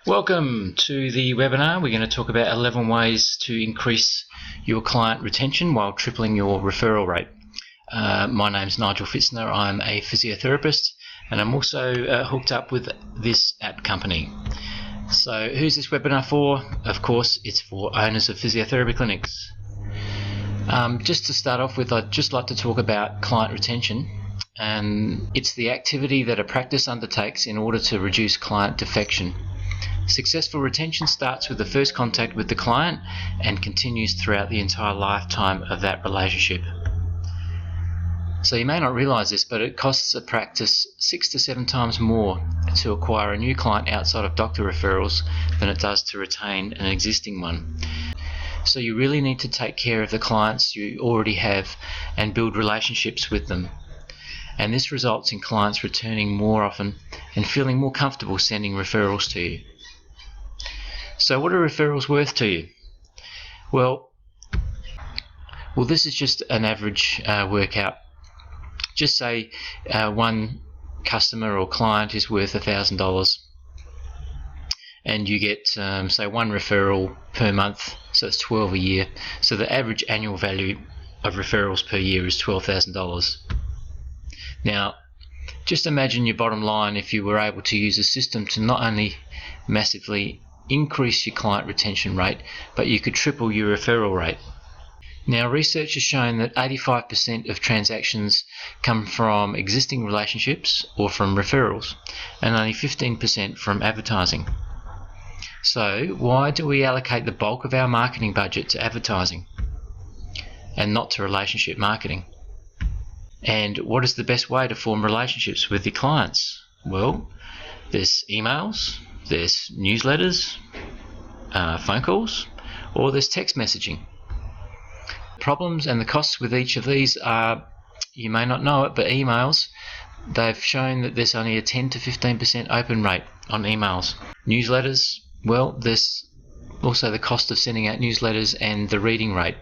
Welcome to the webinar. We're going to talk about 11 ways to increase your client retention while tripling your referral rate. My name's Nigel Fitzner. I'm a physiotherapist and I'm also hooked up with this app company. So who's this webinar for? Of course, it's for owners of physiotherapy clinics. Just to start off with, I'd just like to talk about client retention. And it's the activity that a practice undertakes in order to reduce client defection. Successful retention starts with the first contact with the client and continues throughout the entire lifetime of that relationship. So you may not realise this, but it costs a practice 6 to 7 times more to acquire a new client outside of doctor referrals than it does to retain an existing one. So you really need to take care of the clients you already have and build relationships with them. And this results in clients returning more often and feeling more comfortable sending referrals to you. So what are referrals worth to you? Well, this is just an average workout. Just say one customer or client is worth $1,000 and you get say one referral per month, so it's 12 a year. So the average annual value of referrals per year is $12,000. Now, just imagine your bottom line if you were able to use a system to not only massively increase your client retention rate, but you could triple your referral rate. Now, research has shown that 85% of transactions come from existing relationships or from referrals, and only 15% from advertising. So, why do we allocate the bulk of our marketing budget to advertising and not to relationship marketing? And what is the best way to form relationships with your clients? Well, there's emails, there's newsletters, phone calls, or there's text messaging. Problems and the costs with each of these are, you may not know it, but emails, they've shown that there's only a 10 to 15% open rate on emails. Newsletters, well, there's also the cost of sending out newsletters and the reading rate.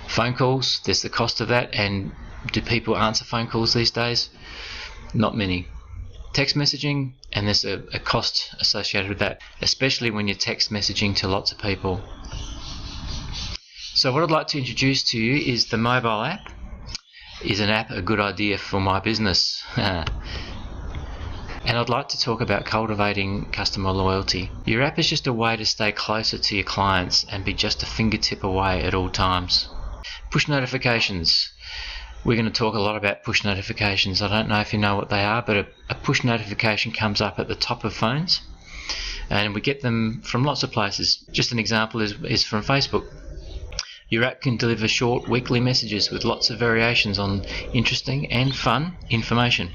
Phone calls, there's the cost of that, and do people answer phone calls these days? Not many. Text messaging, and there's a cost associated with that, especially when you're text messaging to lots of people. So what I'd like to introduce to you is the mobile app. Is an app a good idea for my business? And I'd like to talk about cultivating customer loyalty. Your app is just a way to stay closer to your clients and be just a fingertip away at all times. Push notifications. We're going to talk a lot about push notifications. I don't know if you know what they are, but a push notification comes up at the top of phones, and we get them from lots of places. Just an example is from Facebook. Your app can deliver short weekly messages with lots of variations on interesting and fun information.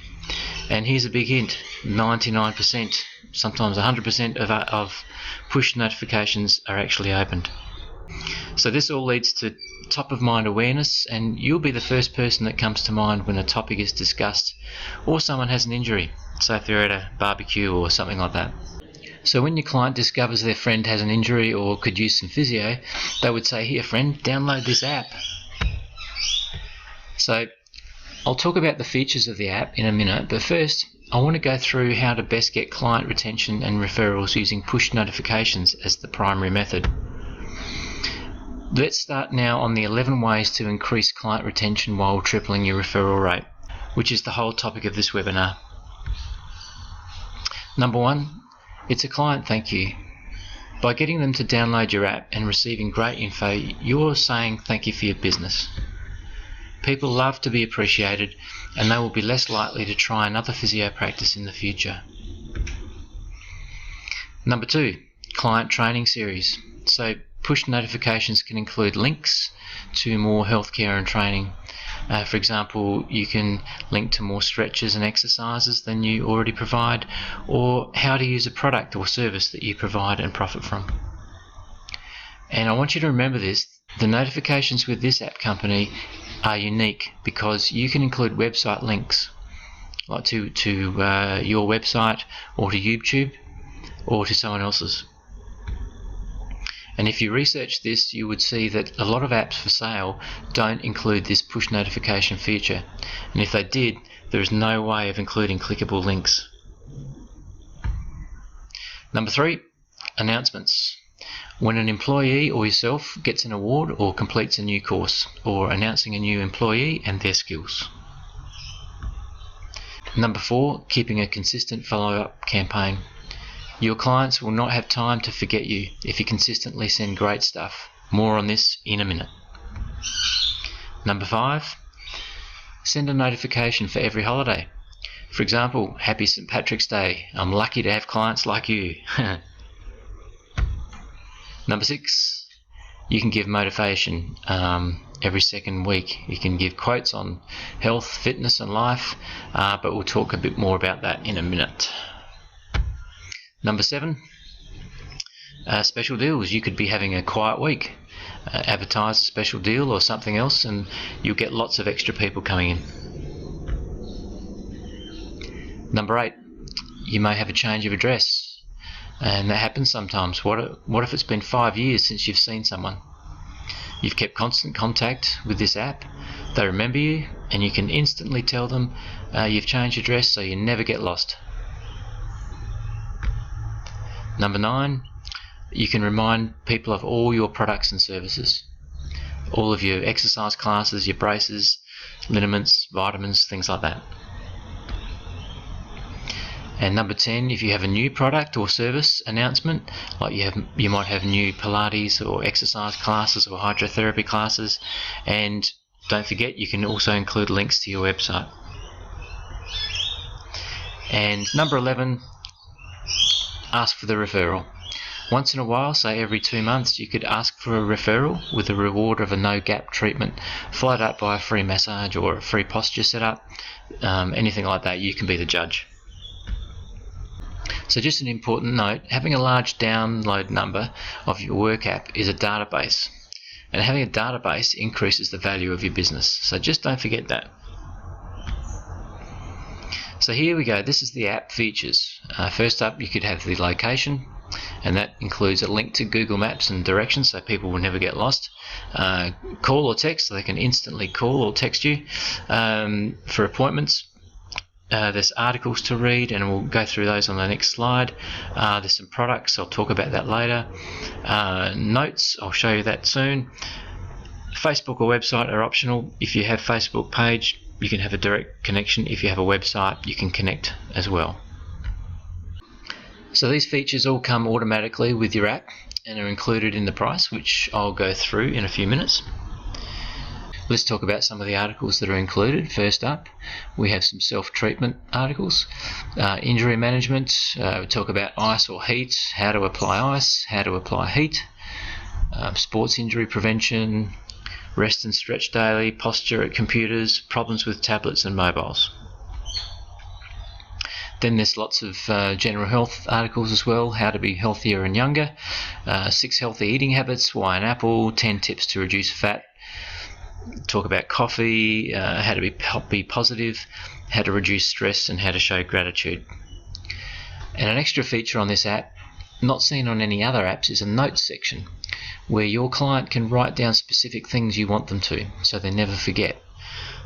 And here's a big hint: 99%, sometimes 100% of push notifications are actually opened. So this all leads to top of mind awareness, and you'll be the first person that comes to mind when a topic is discussed or someone has an injury, so if they're at a barbecue or something like that. So when your client discovers their friend has an injury or could use some physio, they would say, "Here friend, download this app." So I'll talk about the features of the app in a minute, but first I want to go through how to best get client retention and referrals using push notifications as the primary method. Let's start now on the 11 ways to increase client retention while tripling your referral rate, which is the whole topic of this webinar. Number 1, it's a client thank you. By getting them to download your app and receiving great info, you're saying thank you for your business. People love to be appreciated, and they will be less likely to try another physio practice in the future. Number 2, client training series. So push notifications can include links to more healthcare and training. For example, you can link to more stretches and exercises than you already provide, or how to use a product or service that you provide and profit from. And I want you to remember this: the notifications with this app company are unique because you can include website links, like to your website or to YouTube or to someone else's. And if you research this, you would see that a lot of apps for sale don't include this push notification feature. And if they did, there is no way of including clickable links. Number 3, Announcements. When an employee or yourself gets an award or completes a new course, or announcing a new employee and their skills. Number 4, keeping a consistent follow-up campaign. Your clients will not have time to forget you if you consistently send great stuff. More on this in a minute. Number 5, send a notification for every holiday. For example, Happy St. Patrick's Day. I'm lucky to have clients like you. Number 6, you can give motivation every second week. You can give quotes on health, fitness and life, but we'll talk a bit more about that in a minute. Number 7, special deals. You could be having a quiet week. Advertise a special deal or something else and you'll get lots of extra people coming in. Number 8, you may have a change of address, and that happens sometimes. What if it's been 5 years since you've seen someone? You've kept constant contact with this app, they remember you, and you can instantly tell them you've changed address so you never get lost. Number 9, you can remind people of all your products and services. All of your exercise classes, your braces, liniments, vitamins, things like that. And number 10, if you have a new product or service announcement, like you might have new Pilates or exercise classes or hydrotherapy classes, and don't forget you can also include links to your website. And number 11, ask for the referral. Once in a while, say every 2 months, you could ask for a referral with a reward of a no-gap treatment, followed up by a free massage or a free posture setup, anything like that. You can be the judge. So just an important note, having a large download number of your work app is a database, and having a database increases the value of your business, so just don't forget that. So here we go, this is the app features. First up, you could have the location, and that includes a link to Google Maps and directions so people will never get lost. Call or text, so they can instantly call or text you. For appointments, there's articles to read, and we'll go through those on the next slide. There's some products, I'll talk about that later. Notes, I'll show you that soon. Facebook or website are optional. If you have a Facebook page, you can have a direct connection. If you have a website, you can connect as well. So these features all come automatically with your app and are included in the price, which I'll go through in a few minutes. Let's talk about some of the articles that are included. First up, we have some self-treatment articles. Injury management, we talk about ice or heat, how to apply ice, how to apply heat. Sports injury prevention, rest and stretch daily, posture at computers, problems with tablets and mobiles. Then there's lots of general health articles as well, how to be healthier and younger, 6 healthy eating habits, why an apple, 10 tips to reduce fat. Talk about coffee, how to be positive, how to reduce stress, and how to show gratitude. And an extra feature on this app, not seen on any other apps, is a notes section where your client can write down specific things you want them to, so they never forget.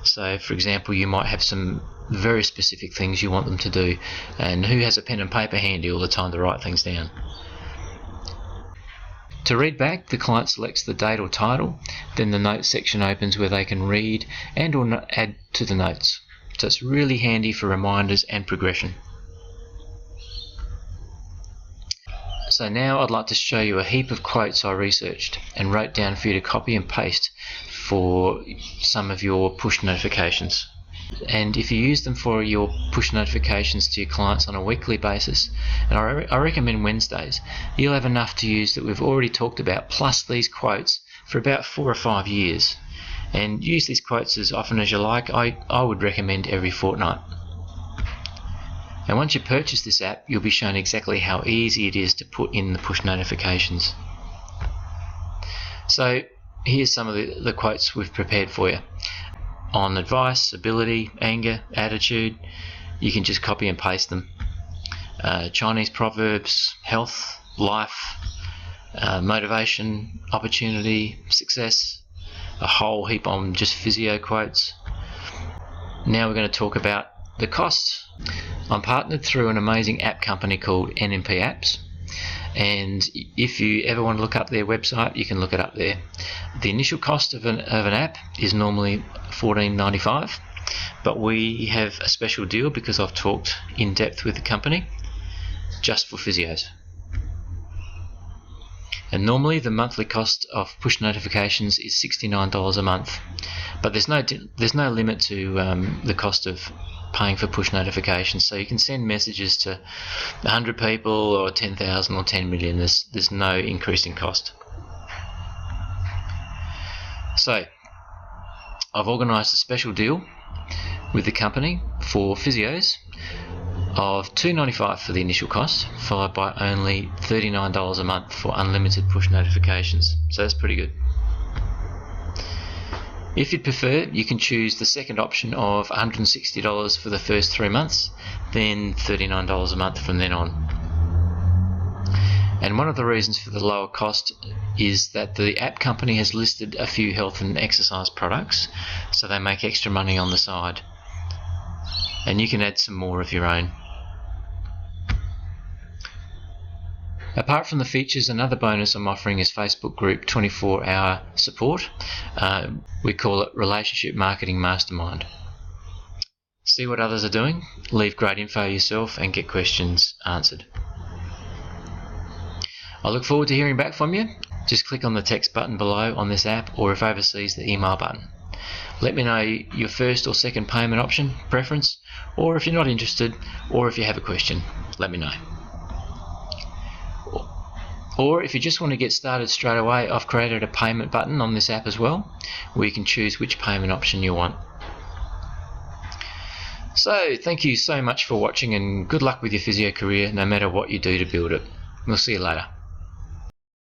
So for example, you might have some very specific things you want them to do, and who has a pen and paper handy all the time to write things down? To read back, the client selects the date or title, then the notes section opens where they can read and or add to the notes. So it's really handy for reminders and progression. So now I'd like to show you a heap of quotes I researched and wrote down for you to copy and paste for some of your push notifications. And if you use them for your push notifications to your clients on a weekly basis, and I recommend Wednesdays, you'll have enough to use that we've already talked about, plus these quotes, for about 4 or 5 years. And use these quotes as often as you like. I would recommend every fortnight. And once you purchase this app, you'll be shown exactly how easy it is to put in the push notifications. So here's some of the quotes we've prepared for you. On advice, ability, anger, attitude, you can just copy and paste them. Chinese proverbs, health, life, motivation, opportunity, success, a whole heap on just physio quotes. Now we're going to talk about the costs. I'm partnered through an amazing app company called NMP Apps, and if you ever want to look up their website, you can look it up there. The initial cost of an app is normally $14.95, but we have a special deal because I've talked in depth with the company just for physios. And normally the monthly cost of push notifications is $69 a month, but there's no limit to the cost of paying for push notifications. So you can send messages to 100 people or 10,000 or 10 million. There's no increase in cost. So I've organised a special deal with the company for physios of $2.95 for the initial cost, followed by only $39 a month for unlimited push notifications. So that's pretty good. If you'd prefer, you can choose the second option of $160 for the first 3 months, then $39 a month from then on. And one of the reasons for the lower cost is that the app company has listed a few health and exercise products, so they make extra money on the side. And you can add some more of your own. Apart from the features, another bonus I'm offering is Facebook group 24-hour support. We call it Relationship Marketing Mastermind. See what others are doing, leave great info yourself, and get questions answered. I look forward to hearing back from you. Just click on the text button below on this app, or if overseas, the email button. Let me know your first or second payment option preference, or if you're not interested, or if you have a question, let me know. Or if you just want to get started straight away, I've created a payment button on this app as well, where you can choose which payment option you want. So thank you so much for watching, and good luck with your physio career, no matter what you do to build it. We'll see you later.